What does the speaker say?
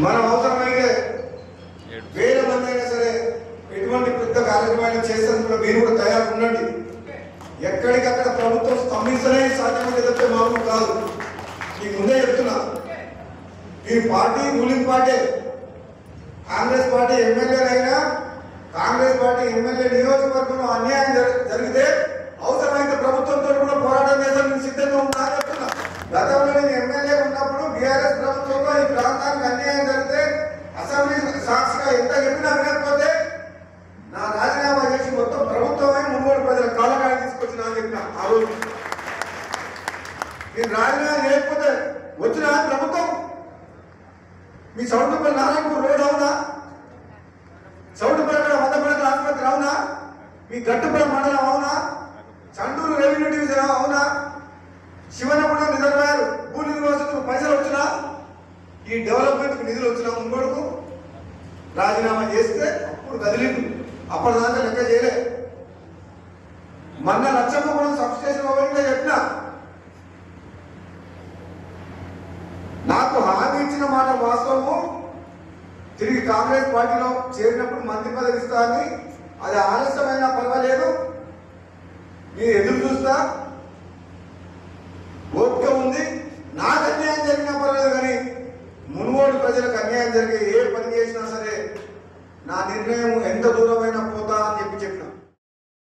మనం అవసరమైతే వేల మంది అయినా సరే ఎటువంటి పెద్ద కార్యక్రమాలు చేసేందుకు కూడా మీరు కూడా తయారు ఉండండి. ఎక్కడికక్కడ ప్రభుత్వం స్తంభించలే సాధ్యమైతే తప్పితే మామూలు కాదు. మీకు ముందే చెప్తున్నా, ఈ party ruling party, Congress party ఎమ్మెల్యేలైనా కాంగ్రెస్ పార్టీ ఎమ్మెల్యే నియోజకవర్గంలో అన్యాయం జరిగితే అవసరమైతే ప్రభుత్వంతో కూడా పోరాటం చేసేందుకు సిద్ధంగా ఉన్నా చెప్తున్నా. గతంలో నేను ఎమ్మెల్యే ఉన్నప్పుడు బీఆర్ఎస్ ప్రభుత్వంలో ఈ ప్రాంతానికి అన్యాయం జరిగితే అసెంబ్లీ సాక్షిగా ఎంత చెప్పినా వినకపోతే నా రాజీనామా చేసి మొత్తం ప్రభుత్వమే మున్గోడు ప్రజల కాలకాయ తీసుకొచ్చినా అని చెప్పిన. ఆ రోజు నేను రాజీనామా చేయకపోతే వచ్చిన ప్రభుత్వం మీ సౌండ్పల్లి నారాయణపూర్ రోడ్ అవునా, సౌండ్పల్లి వందపల్లి ఆసుపత్రి అవునా, మీ గట్టుపల్లి మండలం అవునా, చండూరు రెవెన్యూ డివిజన్ అవునా, శివనగూడెం రిజర్వాయర్ భూ నిర్వాసితులకు పైసలు వచ్చినా, ఈ డెవలప్మెంట్కి నిధులు వచ్చినా మున్గోడుకు రాజీనామా చేస్తే అప్పుడు కదిలిండు. అప్పటిదాకా లెక్క చేయలే. మొన్న లక్షమ్మగూడెం సబ్స్టేషన్ ఓపెనింగ్ చెప్పిన, నాకు హామీ ఇచ్చిన మాట వాస్తవము. తిరిగి కాంగ్రెస్ పార్టీలో చేరినప్పుడు మంత్రి పదవి ఇస్తా అని, అది ఆలస్యమైనా పర్వాలేదు, మీరు ఎదురు చూస్తా, ఓపిక ఉంది. నాకు అన్యాయం జరిగినా పర్వాలేదు, కానీ మున్గోడు ప్రజలకు అన్యాయం జరిగే ఏ పని చేసినా సరే నా నిర్ణయం ఎంత దూరమైన